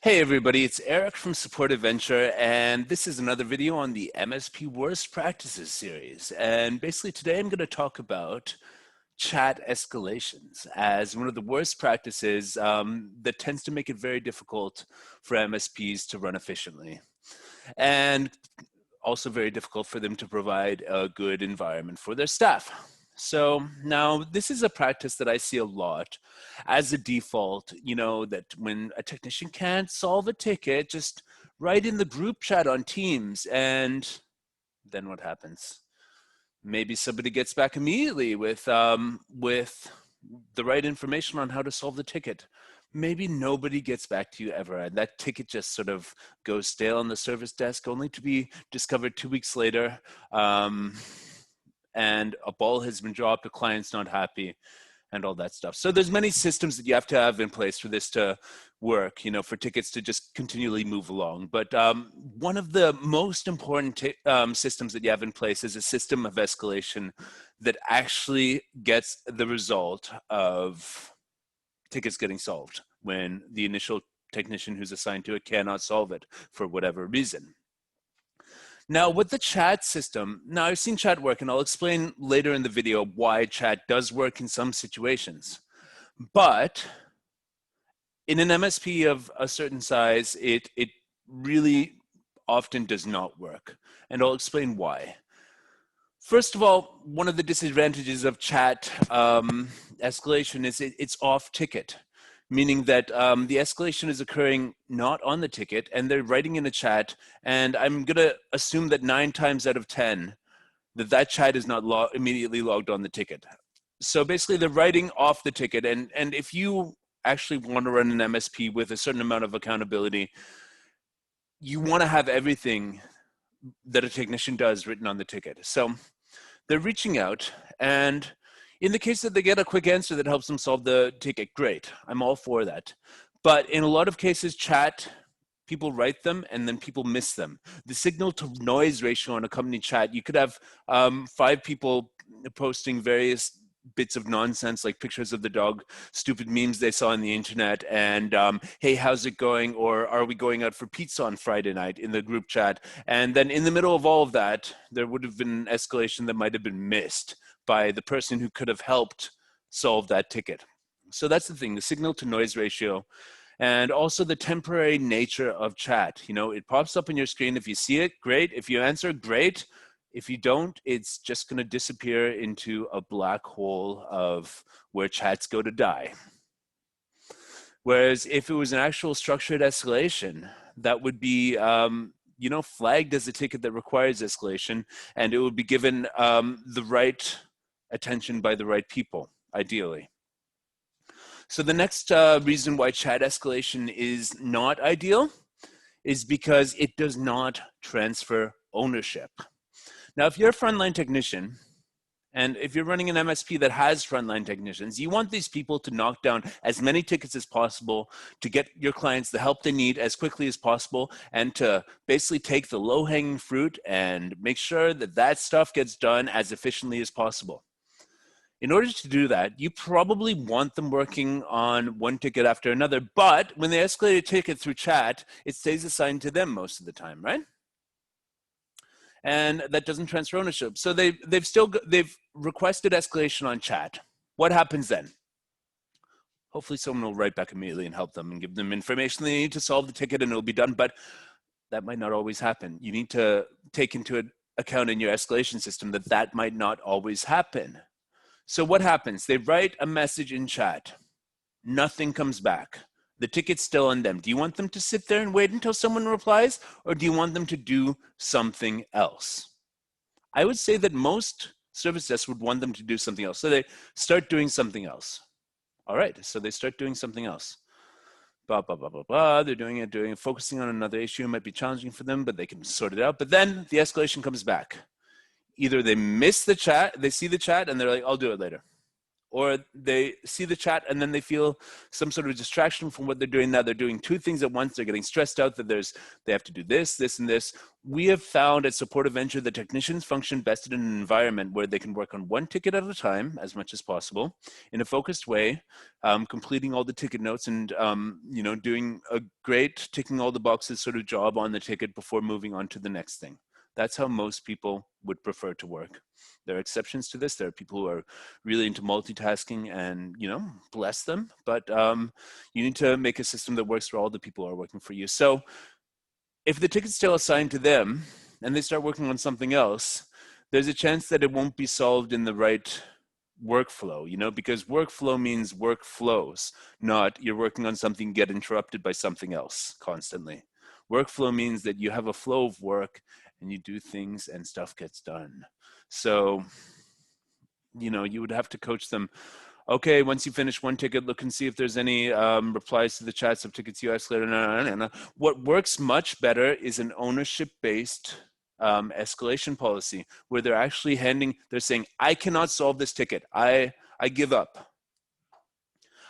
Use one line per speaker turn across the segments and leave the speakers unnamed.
Hey everybody, it's Eric from Support Adventure, and this is another video on the MSP Worst Practices series. And basically today I'm going to talk about chat escalations as one of the worst practices that tends to make it very difficult for MSPs to run efficiently. And also very difficult for them to provide a good environment for their staff. So now this is a practice that I see a lot as a default, that when a technician can't solve a ticket, just write in the group chat on Teams, and then what happens? Maybe somebody gets back immediately with the right information on how to solve the ticket. Maybe nobody gets back to you ever, and that ticket just sort of goes stale on the service desk, only to be discovered 2 weeks later, and a ball has been dropped, a client's not happy, and all that stuff. So there's many systems that you have to have in place for this to work, for tickets to just continually move along. But one of the most important systems that you have in place is a system of escalation that actually gets the result of tickets getting solved when the initial technician who's assigned to it cannot solve it for whatever reason. Now with the chat system, now I've seen chat work, and I'll explain later in the video why chat does work in some situations. But in an MSP of a certain size, it really often does not work, and I'll explain why. First of all, one of the disadvantages of chat escalation is it's off ticket, meaning that the escalation is occurring not on the ticket, and they're writing in a chat, and I'm going to assume that 9 times out of 10 that chat is not immediately logged on the ticket. So basically they're writing off the ticket, and if you actually want to run an MSP with a certain amount of accountability, you want to have everything that a technician does written on the ticket. So they're reaching out, and in the case that they get a quick answer that helps them solve the ticket, great. I'm all for that. But in a lot of cases, chat, people write them and then people miss them. The signal to noise ratio on a company chat, you could have 5 people posting various bits of nonsense, like pictures of the dog, stupid memes they saw on the internet, and hey, how's it going? Or are we going out for pizza on Friday night in the group chat? And then in the middle of all of that, there would have been an escalation that might have been missed by the person who could have helped solve that ticket. So that's the thing, the signal to noise ratio, and also the temporary nature of chat. It pops up on your screen. If you see it, great. If you answer, great. If you don't, it's just going to disappear into a black hole of where chats go to die. Whereas if it was an actual structured escalation, that would be flagged as a ticket that requires escalation, and it would be given the right attention by the right people, ideally. So the next reason why chat escalation is not ideal is because it does not transfer ownership. Now, if you're a frontline technician, and if you're running an MSP that has frontline technicians, you want these people to knock down as many tickets as possible to get your clients the help they need as quickly as possible, and to basically take the low-hanging fruit and make sure that that stuff gets done as efficiently as possible. In order to do that, you probably want them working on one ticket after another, but when they escalate a ticket through chat, it stays assigned to them most of the time, right? And that doesn't transfer ownership. So they've requested escalation on chat. What happens then? Hopefully someone will write back immediately and help them and give them information they need to solve the ticket, and it'll be done, but that might not always happen. You need to take into account in your escalation system that that might not always happen. So what happens? They write a message in chat. Nothing comes back. The ticket's still on them. Do you want them to sit there and wait until someone replies, or do you want them to do something else? I would say that most service desks would want them to do something else. So they start doing something else. All right, so they start doing something else. Blah, blah, blah, blah, blah. They're doing it, focusing on another issue. It might be challenging for them, but they can sort it out. But then the escalation comes back. Either they miss the chat, they see the chat, and they're like, I'll do it later. or they see the chat and then they feel some sort of distraction from what they're doing. Now they're doing two things at once. They're getting stressed out that they have to do this, this, and this. We have found at Supportive Venture that technicians function best in an environment where they can work on one ticket at a time as much as possible in a focused way, completing all the ticket notes and doing a great ticking all the boxes sort of job on the ticket before moving on to the next thing. That's how most people would prefer to work. There are exceptions to this. There are people who are really into multitasking and, bless them. But you need to make a system that works for all the people who are working for you. So if the ticket's still assigned to them and they start working on something else, there's a chance that it won't be solved in the right workflow, because workflow means workflows, not you're working on something, get interrupted by something else constantly. Workflow means that you have a flow of work and you do things and stuff gets done. So, you would have to coach them. Okay, once you finish one ticket, look and see if there's any replies to the chats of tickets you escalated. What works much better is an ownership-based escalation policy where they're actually they're saying, I cannot solve this ticket. I give up.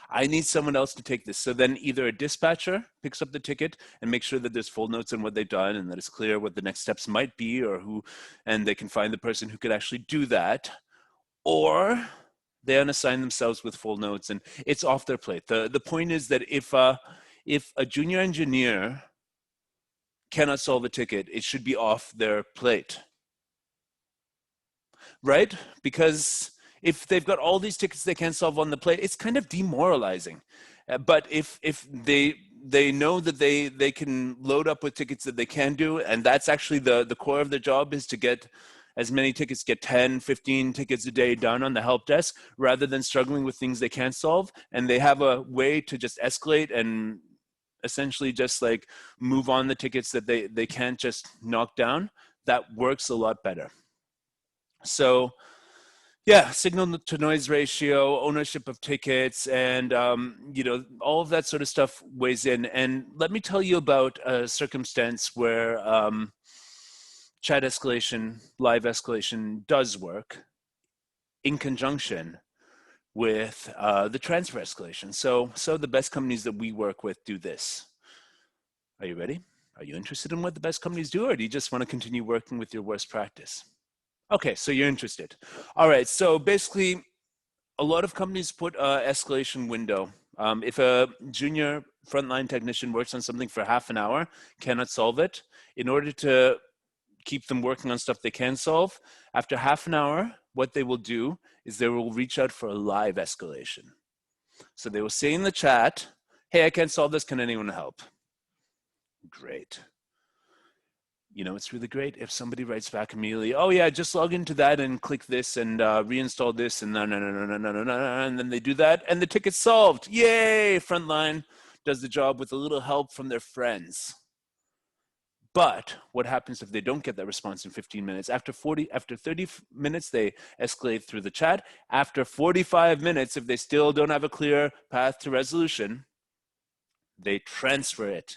I need someone else to take this. So then either a dispatcher picks up the ticket and makes sure that there's full notes on what they've done and that it's clear what the next steps might be and they can find the person who could actually do that, or they unassign themselves with full notes and it's off their plate. The point is that if a junior engineer cannot solve a ticket, it should be off their plate, right? Because if they've got all these tickets they can't solve on the plate, it's kind of demoralizing. But if they know that they can load up with tickets that they can do, and that's actually the core of their job is to get as many tickets, get 10, 15 tickets a day done on the help desk, rather than struggling with things they can't solve. And they have a way to just escalate and essentially just like move on the tickets that they can't just knock down. That works a lot better. So yeah, signal to noise ratio, ownership of tickets, and all of that sort of stuff weighs in. And let me tell you about a circumstance where chat escalation, live escalation does work in conjunction with the transfer escalation. So the best companies that we work with do this. Are you ready? Are you interested in what the best companies do, or do you just want to continue working with your worst practice? Okay, so you're interested. All right, so basically, a lot of companies put an escalation window. If a junior frontline technician works on something for half an hour, cannot solve it, in order to keep them working on stuff they can solve, after half an hour, what they will do is they will reach out for a live escalation. So they will say in the chat, hey, I can't solve this, can anyone help? Great. It's really great if somebody writes back immediately, oh yeah, just log into that and click this and reinstall this and and then they do that and the ticket's solved. Yay, frontline does the job with a little help from their friends. But what happens if they don't get that response in 15 minutes? After 30 minutes, they escalate through the chat. After 45 minutes, if they still don't have a clear path to resolution, they transfer it.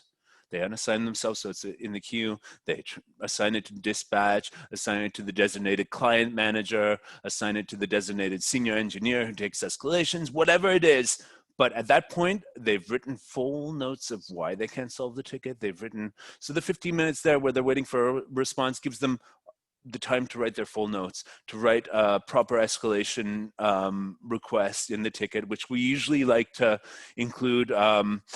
They unassign themselves, so it's in the queue. They assign it to dispatch, assign it to the designated client manager, assign it to the designated senior engineer who takes escalations, whatever it is. But at that point, they've written full notes of why they can't solve the ticket. So the 15 minutes there where they're waiting for a response gives them the time to write their full notes, to write a proper escalation request in the ticket, which we usually like to include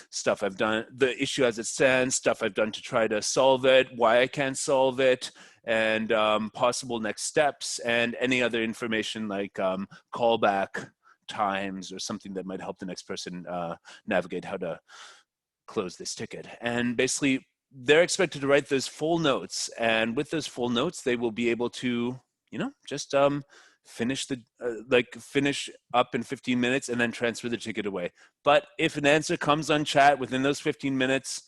stuff I've done, the issue as it stands, stuff I've done to try to solve it, why I can't solve it, and possible next steps, and any other information like callback times or something that might help the next person navigate how to close this ticket. And basically, they're expected to write those full notes, and with those full notes, they will be able to, just finish up in 15 minutes and then transfer the ticket away. But if an answer comes on chat within those 15 minutes,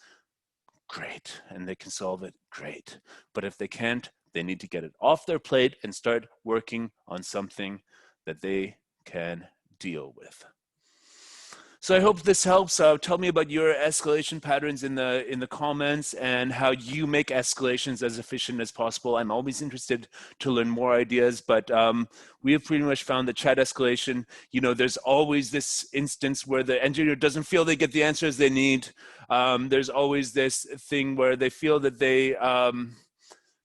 great, and they can solve it, great. But if they can't, they need to get it off their plate and start working on something that they can deal with. So I hope this helps. Tell me about your escalation patterns in the comments and how you make escalations as efficient as possible. I'm always interested to learn more ideas, but we have pretty much found that chat escalation, there's always this instance where the engineer doesn't feel they get the answers they need. There's always this thing where they feel that they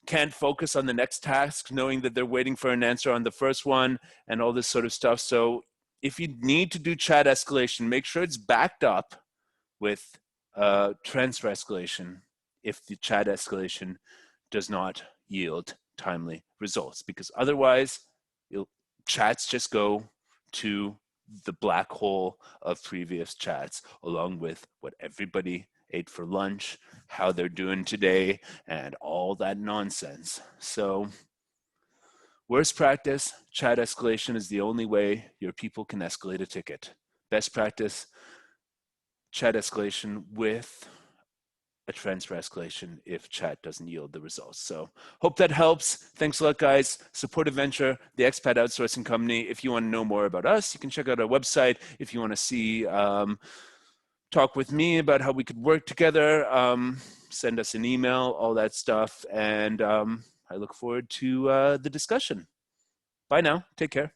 can't focus on the next task, knowing that they're waiting for an answer on the first one and all this sort of stuff. So if you need to do chat escalation, make sure it's backed up with transfer escalation if the chat escalation does not yield timely results, because otherwise chats just go to the black hole of previous chats, along with what everybody ate for lunch, how they're doing today, and all that nonsense. So worst practice, chat escalation is the only way your people can escalate a ticket. Best practice, chat escalation with a transfer escalation if chat doesn't yield the results. So hope that helps. Thanks a lot, guys. Support Adventure, the expat outsourcing company. If you want to know more about us, you can check out our website. If you want to see, talk with me about how we could work together, send us an email, all that stuff. And I look forward to the discussion. Bye now. Take care.